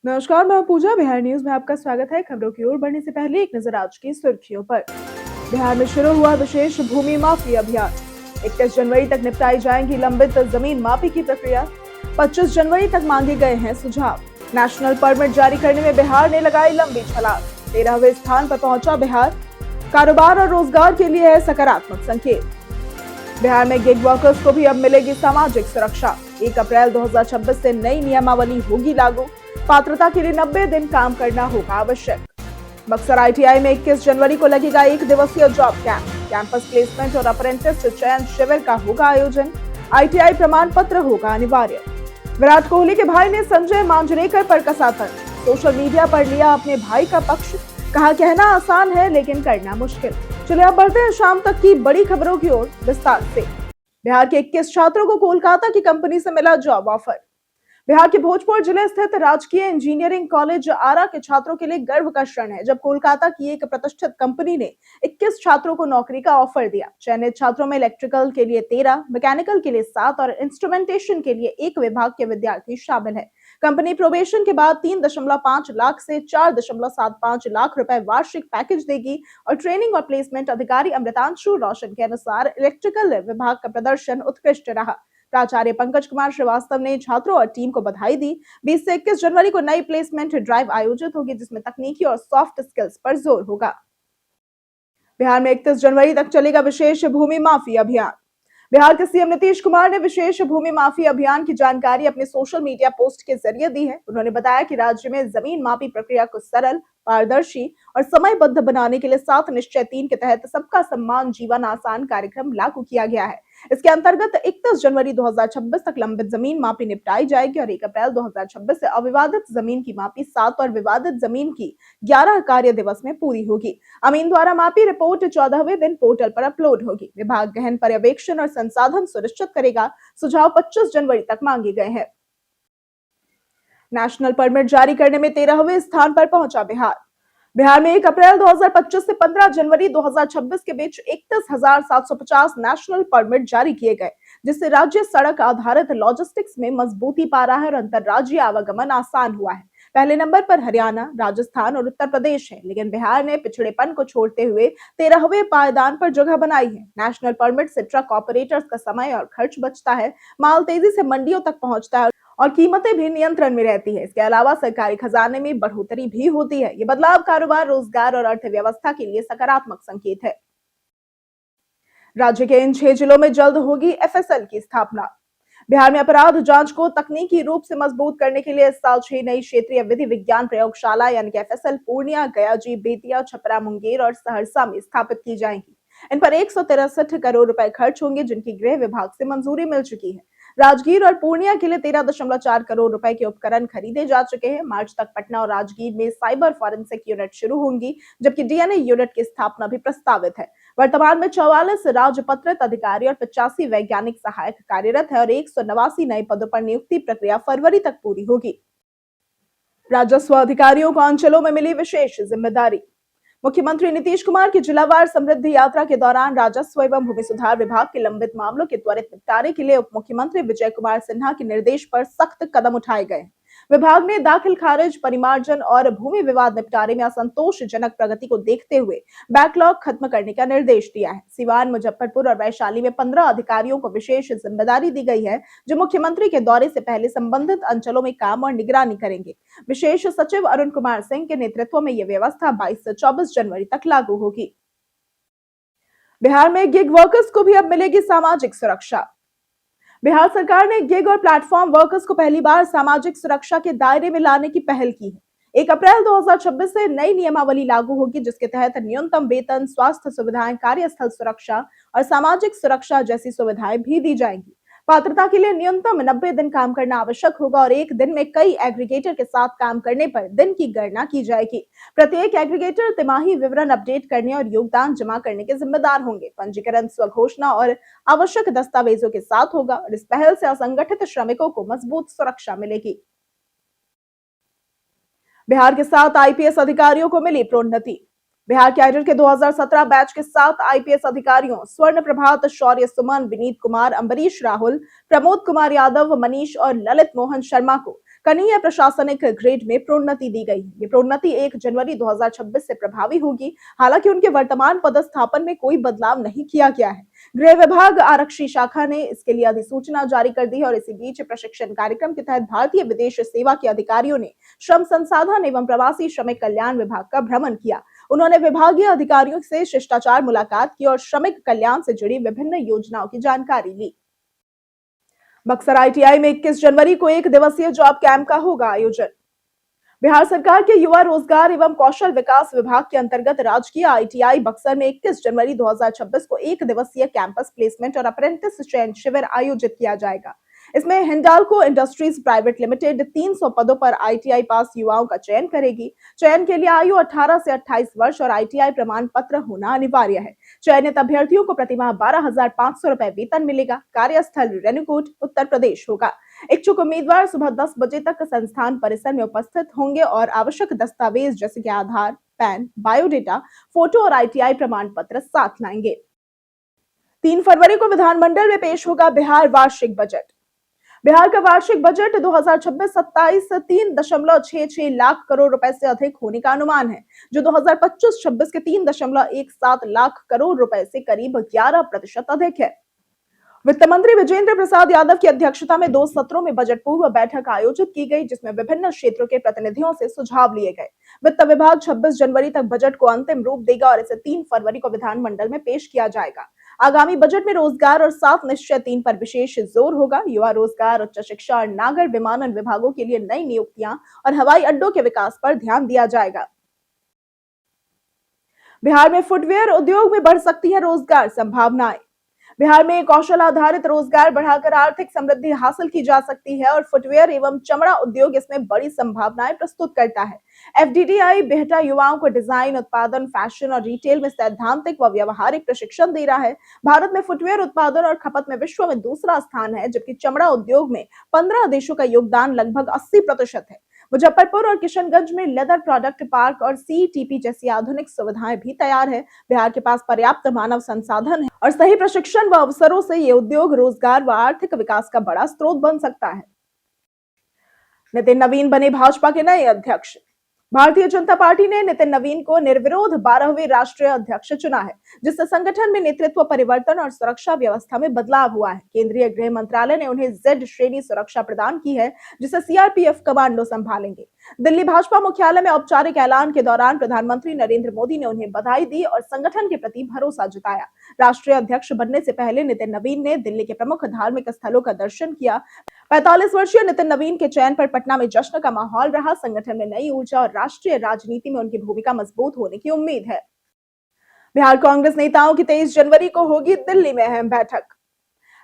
नमस्कार, मैं पूजा। बिहार न्यूज में आपका स्वागत है। खबरों की ओर बढ़ने से पहले एक नजर आज की सुर्खियों पर। बिहार में शुरू हुआ विशेष भूमि माफी अभियान। 21 जनवरी तक निपटाई जाएंगी लंबित जमीन माफी की प्रक्रिया। 25 जनवरी तक मांगे गए हैं सुझाव। नेशनल परमिट जारी करने में बिहार ने लगाई लंबी छलांग। 13वें स्थान पर पहुंचा बिहार। कारोबार और रोजगार के लिए है सकारात्मक संकेत। बिहार में गिग वर्कर्स को भी अब मिलेगी सामाजिक सुरक्षा। 1 अप्रैल 2026 से नई नियमावली होगी लागू। पात्रता के लिए 90 दिन काम करना होगा आवश्यक। बक्सर आईटीआई में 21 जनवरी को लगेगा 1 दिवसीय जॉब कैंप। कैंपस प्लेसमेंट और अप्रेंटिस चयन शिविर का होगा आयोजन। आईटीआई प्रमाण पत्र होगा अनिवार्य। विराट कोहली के भाई ने संजय मांजरेकर पर कसा तंज। सोशल मीडिया पर लिया अपने भाई का पक्ष। कहा कहना आसान है लेकिन करना मुश्किल। चलिए अब बढ़ते हैं शाम तक की बड़ी खबरों की ओर विस्तार से। बिहार के 21 छात्रों को कोलकाता की कंपनी से मिला जॉब ऑफर। बिहार के भोजपुर जिले स्थित राजकीय इंजीनियरिंग कॉलेज आरा के छात्रों के लिए गर्व का क्षण है जब कोलकाता की एक प्रतिष्ठित कंपनी ने 21 छात्रों को नौकरी का ऑफर दिया। चयनित छात्रों में इलेक्ट्रिकल के लिए 13, मैकेनिकल के लिए 7 और इंस्ट्रूमेंटेशन के लिए 1 विभाग के विद्यार्थी शामिल है। कंपनी प्रोबेशन के बाद 3.5 लाख से 4.75 लाख रुपए वार्षिक पैकेज देगी और ट्रेनिंग और प्लेसमेंट अधिकारी अमृतांशु रोशन के अनुसार इलेक्ट्रिकल विभाग का प्रदर्शन उत्कृष्ट रहा। प्राचार्य पंकज कुमार श्रीवास्तव ने छात्रों और टीम को बधाई दी। 20 से 21 जनवरी को नई प्लेसमेंट ड्राइव आयोजित होगी जिसमें तकनीकी और सॉफ्ट स्किल्स पर जोर होगा। बिहार में 31 जनवरी तक चलेगा विशेष भूमि माफी अभियान। बिहार के सीएम नीतीश कुमार ने विशेष भूमि माफी अभियान की जानकारी अपने सोशल मीडिया पोस्ट के जरिए दी है। उन्होंने बताया कि राज्य में जमीन माफी प्रक्रिया को सरल, पारदर्शी और समयबद्ध बनाने के लिए 7 निश्चय 3 के तहत सबका सम्मान जीवन आसान कार्यक्रम लागू किया गया है। इसके अंतर्गत 31 जनवरी 2026 तक लंबित जमीन मापी निपटाई जाएगी और 1 अप्रैल 2026 से अविवादित जमीन की मापी 7 और विवादित जमीन की 11 कार्य दिवस में पूरी होगी। अमीन द्वारा मापी रिपोर्ट 14वें दिन पोर्टल पर अपलोड होगी। विभाग गहन पर्यवेक्षण और संसाधन सुनिश्चित करेगा। सुझाव 25 जनवरी तक मांगे गए हैं। नेशनल परमिट जारी करने में 13वें स्थान पर पहुंचा बिहार। बिहार में 1 अप्रैल 2025 से 15 जनवरी 2026 के बीच 31,750 नेशनल परमिट जारी किए गए, जिससे राज्य सड़क आधारित लॉजिस्टिक्स में मजबूती पा रहा है और अंतर्राज्यीय आवागमन आसान हुआ है। पहले नंबर पर हरियाणा, राजस्थान और उत्तर प्रदेश है, लेकिन बिहार ने पिछड़ेपन को छोड़ते हुए 13वें पायदान पर जगह बनाई है। नेशनल परमिट से ट्रक ऑपरेटर्स का समय और खर्च बचता है, माल तेजी से मंडियों तक पहुंचता है और कीमतें भी नियंत्रण में रहती है। इसके अलावा सरकारी खजाने में बढ़ोतरी भी होती है। ये बदलाव कारोबार, रोजगार और अर्थव्यवस्था के लिए सकारात्मक संकेत है। राज्य के इन 6 जिलों में जल्द होगी एफएसएल की स्थापना। बिहार में अपराध जांच को तकनीकी रूप से मजबूत करने के लिए इस साल 6 नई क्षेत्रीय विधि विज्ञान प्रयोगशाला यानी कि एफएसएल पूर्णिया, गयाजी, बेतिया, छपरा, मुंगेर और सहरसा में स्थापित की जाएंगी। इन पर 163 करोड़ रुपए खर्च होंगे, जिनकी गृह विभाग से मंजूरी मिल चुकी है। राजगीर और पूर्णिया के लिए 13.4 करोड़ रुपए के उपकरण खरीदे जा चुके हैं। मार्च तक पटना और राजगीर में साइबर फॉरेंसिक यूनिट शुरू होंगी, जबकि डीएनए यूनिट की स्थापना भी प्रस्तावित है। वर्तमान में 44 राजपत्रित अधिकारी और 85 वैज्ञानिक सहायक कार्यरत है और 189 नए पदों पर नियुक्ति प्रक्रिया फरवरी तक पूरी होगी। राजस्व अधिकारियों को अंचलों में मिली विशेष जिम्मेदारी। मुख्यमंत्री नीतीश कुमार की जिलावार समृद्धि यात्रा के दौरान राजस्व एवं भूमि सुधार विभाग के लंबित मामलों के त्वरित निपटारे के लिए उप मुख्यमंत्री विजय कुमार सिन्हा के निर्देश पर सख्त कदम उठाए गए। विभाग ने दाखिल खारिज, परिमार्जन और भूमि विवाद निपटारे में असंतोषजनक प्रगति को देखते हुए बैकलॉग खत्म करने का निर्देश दिया है। सिवान, मुजफ्फरपुर और वैशाली में 15 अधिकारियों को विशेष जिम्मेदारी दी गई है, जो मुख्यमंत्री के दौरे से पहले संबंधित अंचलों में काम और निगरानी करेंगे। विशेष सचिव अरुण कुमार सिंह के नेतृत्व में यह व्यवस्था 22 से 24 जनवरी तक लागू होगी। बिहार में गिग वर्कर्स को भी अब मिलेगी सामाजिक सुरक्षा। बिहार सरकार ने गिग और प्लेटफॉर्म वर्कर्स को पहली बार सामाजिक सुरक्षा के दायरे में लाने की पहल की है। 1 अप्रैल 2026 से नई नियमावली लागू होगी, जिसके तहत न्यूनतम वेतन, स्वास्थ्य सुविधाएं, कार्यस्थल सुरक्षा और सामाजिक सुरक्षा जैसी सुविधाएं भी दी जाएंगी। पात्रता के लिए न्यूनतम 90 दिन काम करना आवश्यक होगा और एक दिन में कई एग्रीगेटर के साथ काम करने पर दिन की गणना की जाएगी। प्रत्येक एग्रीगेटर तिमाही विवरण अपडेट करने और योगदान जमा करने के जिम्मेदार होंगे। पंजीकरण स्वघोषणा और आवश्यक दस्तावेजों के साथ होगा और इस पहल से असंगठित श्रमिकों को मजबूत सुरक्षा मिलेगी। बिहार के 7 आईपीएस अधिकारियों को मिली प्रोन्नति। बिहार कैडर के 2017 बैच के 7 आईपीएस अधिकारियों स्वर्ण प्रभात, शौर्य सुमन, विनीत कुमार, अंबरीश राहुल, प्रमोद कुमार यादव, मनीष और ललित मोहन शर्मा को कनीय प्रशासनिक ग्रेड में प्रोन्नति दी गई है। ये प्रोन्नति 1 जनवरी 2026 से प्रभावी होगी। हालांकि उनके वर्तमान पदस्थापन में कोई बदलाव नहीं किया गया है। गृह विभाग आरक्षी शाखा ने इसके लिए अधिसूचना जारी कर दी है और इसी बीच प्रशिक्षण कार्यक्रम के तहत भारतीय विदेश सेवा के अधिकारियों ने श्रम संसाधन एवं प्रवासी श्रमिक कल्याण विभाग का भ्रमण किया। उन्होंने विभागीय अधिकारियों से शिष्टाचार मुलाकात की और श्रमिक कल्याण से जुड़ी विभिन्न योजनाओं की जानकारी ली। बक्सर आईटीआई में 21 जनवरी को 1 दिवसीय जॉब कैंप का होगा आयोजन। बिहार सरकार के युवा रोजगार एवं कौशल विकास विभाग के अंतर्गत राजकीय आईटीआई बक्सर में 21 जनवरी 2026 को 1 दिवसीय कैंपस प्लेसमेंट और अप्रेंटिस चयन शिविर आयोजित किया जाएगा। इसमें हिंडाल्को इंडस्ट्रीज प्राइवेट लिमिटेड 300 पदों पर आईटीआई पास युवाओं का चयन करेगी। चयन के लिए आयु 18 से 28 वर्ष और आईटीआई प्रमाण पत्र होना अनिवार्य है। चयनित अभ्यर्थियों को प्रतिमाह 12,500 रुपए वेतन मिलेगा। कार्यस्थल रेणुकूट उत्तर प्रदेश होगा। इच्छुक उम्मीदवार सुबह 10 बजे तक संस्थान परिसर में उपस्थित होंगे और आवश्यक दस्तावेज जैसे कि आधार, पैन, बायोडेटा, फोटो और आईटीआई प्रमाण पत्र साथ लाएंगे। 3 फरवरी को विधानमंडल में पेश होगा बिहार वार्षिक बजट। बिहार का वार्षिक बजट 2026-27 3.66 लाख करोड़ रुपए से अधिक होने का अनुमान है, जो 2025-26 के 3.17 लाख करोड़ रुपए से करीब 11% अधिक है। वित्त मंत्री विजेंद्र प्रसाद यादव की अध्यक्षता में 2 सत्रों में बजट पूर्व बैठक आयोजित की गई, जिसमें विभिन्न क्षेत्रों के प्रतिनिधियों से सुझाव लिए गए। वित्त विभाग 26 जनवरी तक बजट को अंतिम रूप देगा और इसे 3 फरवरी को विधानमंडल में पेश किया जाएगा। आगामी बजट में रोजगार और 7 निश्चय 3 पर विशेष जोर होगा। युवा रोजगार, उच्च शिक्षा और नागर विमानन विभागों के लिए नई नियुक्तियां और हवाई अड्डों के विकास पर ध्यान दिया जाएगा। बिहार में फुटवेयर उद्योग में बढ़ सकती है रोजगार संभावनाएं। बिहार में कौशल आधारित रोजगार बढ़ाकर आर्थिक समृद्धि हासिल की जा सकती है और फुटवेयर एवं चमड़ा उद्योग इसमें बड़ी संभावनाएं प्रस्तुत करता है। एफडीडीआई बेहटा युवाओं को डिजाइन, उत्पादन, फैशन और रिटेल में सैद्धांतिक व व्यवहारिक प्रशिक्षण दे रहा है। भारत में फुटवेयर उत्पादन और खपत में विश्व में दूसरा स्थान है, जबकि चमड़ा उद्योग में 15 देशों का योगदान लगभग 80% है। मुजफ्फरपुर और किशनगंज में लेदर प्रोडक्ट पार्क और सीटीपी जैसी आधुनिक सुविधाएं भी तैयार है। बिहार के पास पर्याप्त मानव संसाधन है और सही प्रशिक्षण व अवसरों से ये उद्योग रोजगार व आर्थिक विकास का बड़ा स्रोत बन सकता है। नितिन नवीन बने भाजपा के नए अध्यक्ष। भारतीय जनता पार्टी ने नितिन नवीन को निर्विरोध 12वें राष्ट्रीय अध्यक्ष चुना है, जिससे संगठन में नेतृत्व परिवर्तन और सुरक्षा व्यवस्था में बदलाव हुआ है। केंद्रीय गृह मंत्रालय ने उन्हें जेड श्रेणी सुरक्षा प्रदान की है, जिसे सीआरपीएफ कमांडो संभालेंगे। दिल्ली भाजपा मुख्यालय में औपचारिक ऐलान के दौरान प्रधानमंत्री नरेंद्र मोदी ने उन्हें बधाई दी और संगठन के प्रति भरोसा जताया। राष्ट्रीय अध्यक्ष बनने से पहले नितिन नवीन ने दिल्ली के प्रमुख धार्मिक स्थलों का दर्शन किया। 45 वर्षीय नितिन नवीन के चयन पर पटना में जश्न का माहौल रहा। संगठन में नई ऊर्जा और राष्ट्रीय राजनीति में उनकी भूमिका मजबूत होने की उम्मीद है। बिहार कांग्रेस नेताओं की 23 जनवरी को होगी दिल्ली में अहम बैठक।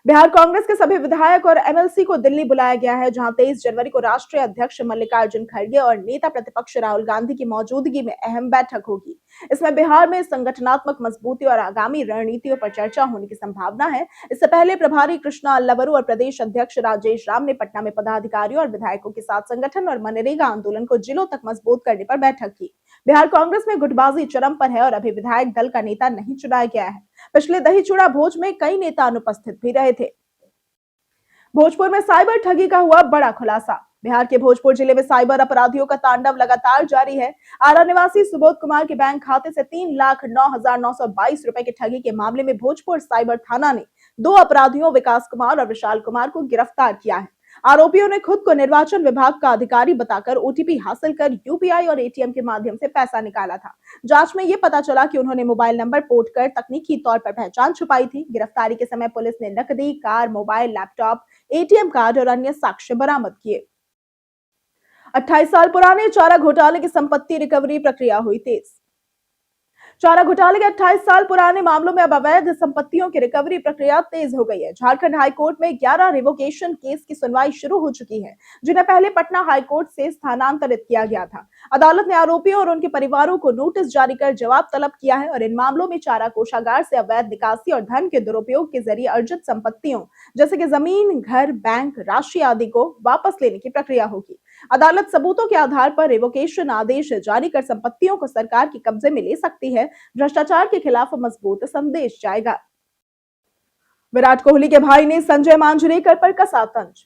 बिहार कांग्रेस के सभी विधायक और एमएलसी को दिल्ली बुलाया गया है, जहां 23 जनवरी को राष्ट्रीय अध्यक्ष मल्लिकार्जुन खड़गे और नेता प्रतिपक्ष राहुल गांधी की मौजूदगी में अहम बैठक होगी। इसमें बिहार में संगठनात्मक मजबूती और आगामी रणनीतियों पर चर्चा होने की संभावना है। इससे पहले प्रभारी कृष्णा अल्लावरू और प्रदेश अध्यक्ष राजेश राम ने पटना में पदाधिकारियों और विधायकों के साथ संगठन और मनरेगा आंदोलन को जिलों तक मजबूत करने पर बैठक की। बिहार कांग्रेस में गुटबाजी चरम पर है और अभी विधायक दल का नेता नहीं चुनाया गया है। पिछले दही चूड़ा भोज में कई नेता अनुपस्थित भी रहे थे। भोजपुर में साइबर ठगी का हुआ बड़ा खुलासा। बिहार के भोजपुर जिले में साइबर अपराधियों का तांडव लगातार जारी है। आरा निवासी सुबोध कुमार के बैंक खाते से 3,09,922 रुपए की ठगी के मामले में भोजपुर साइबर थाना ने 2 अपराधियों विकास कुमार और विशाल कुमार को गिरफ्तार किया है। आरोपियों ने खुद को निर्वाचन विभाग का अधिकारी बताकर ओटीपी हासिल कर यूपीआई और एटीएम के माध्यम से पैसा निकाला था। जांच में यह पता चला कि उन्होंने मोबाइल नंबर पोर्ट कर तकनीकी तौर पर पहचान छुपाई थी। गिरफ्तारी के समय पुलिस ने नकदी, car, mobile, laptop, ATM card और अन्य साक्ष्य बरामद किए। 28 साल पुराने चारा घोटाले की संपत्ति रिकवरी प्रक्रिया हुई तेज। चारा घोटाले के 28 साल पुराने मामलों में अब अवैध संपत्तियों की रिकवरी प्रक्रिया तेज हो गई है। झारखंड हाईकोर्ट में 11 रिवोकेशन केस की सुनवाई शुरू हो चुकी है, जिन्हें पहले पटना हाईकोर्ट से स्थानांतरित किया गया था। अदालत ने आरोपियों और उनके परिवारों को नोटिस जारी कर जवाब तलब किया है और इन मामलों में चारा कोषागार से अवैध निकासी और धन के दुरुपयोग के जरिए अर्जित संपत्तियों जैसे कि जमीन, घर, बैंक राशि आदि को वापस लेने की प्रक्रिया होगी। अदालत सबूतों के आधार पर रिवोकेशन आदेश जारी कर संपत्तियों को सरकार के कब्जे में ले सकती है। भ्रष्टाचार के खिलाफ मजबूत संदेश जाएगा। विराट कोहली के भाई ने संजय मांजरेकर पर कसा तंज।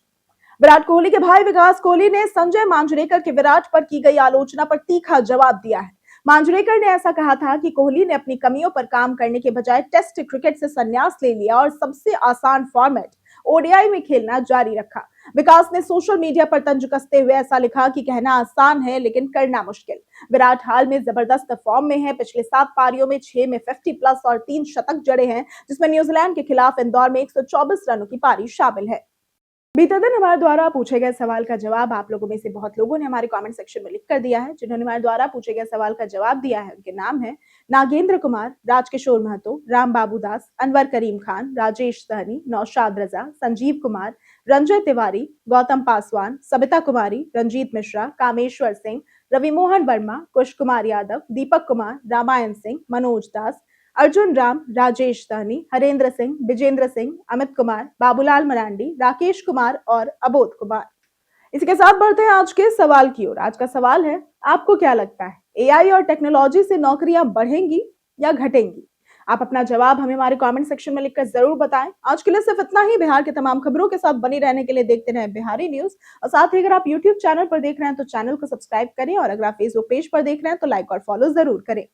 विराट कोहली के भाई विकास कोहली ने संजय मांजरेकर के विराट पर की गई आलोचना पर तीखा जवाब दिया है। मांजरेकर ने ऐसा कहा था कि कोहली ने अपनी कमियों पर काम करने के बजाय टेस्ट क्रिकेट से संन्यास ले लिया और सबसे आसान फॉर्मेट ओडीआई में खेलना जारी रखा। विकास ने सोशल मीडिया पर तंज कसते हुए ऐसा लिखा कि कहना आसान है लेकिन करना मुश्किल। विराट हाल में जबरदस्त फॉर्म में है। पिछले 7 पारियों में 6 में 50 प्लस और 3 शतक जड़े हैं, जिसमें न्यूजीलैंड के खिलाफ इंदौर में 124 रनों की पारी शामिल है। बीते दिन हमारे द्वारा पूछे गए सवाल का जवाब आप लोगों में से बहुत लोगों ने हमारे कमेंट सेक्शन में लिख कर दिया है। जिन्होंने हमारे द्वारा पूछे गए सवाल का जवाब दिया है उनके नाम है नागेंद्र कुमार, राजकिशोर महतो, राम बाबू दास, अनवर करीम खान, राजेश सहनी, नौशाद रजा, संजीव कुमार, रंजय तिवारी, गौतम पासवान, सबिता कुमारी, रंजीत मिश्रा, कामेश्वर सिंह, रवि मोहन वर्मा, कुश कुमार यादव, दीपक कुमार, रामायण सिंह, मनोज दास, अर्जुन राम, राजेश सहनी, हरेंद्र सिंह, विजेंद्र सिंह, अमित कुमार, बाबूलाल मरांडी, राकेश कुमार और अबोध कुमार। इसी के साथ बढ़ते हैं आज के सवाल की ओर। आज का सवाल है, आपको क्या लगता है एआई और टेक्नोलॉजी से नौकरियां बढ़ेंगी या घटेंगी? आप अपना जवाब हमें हमारे कमेंट सेक्शन में लिखकर जरूर बताएं। आज के लिए सिर्फ इतना ही। बिहार के तमाम खबरों के साथ बनी रहने के लिए देखते रहें बिहारी न्यूज। और साथ ही अगर आप यूट्यूब चैनल पर देख रहे हैं तो चैनल को सब्सक्राइब करें और अगर आप फेसबुक पेज पर देख रहे हैं तो लाइक और फॉलो जरूर करें।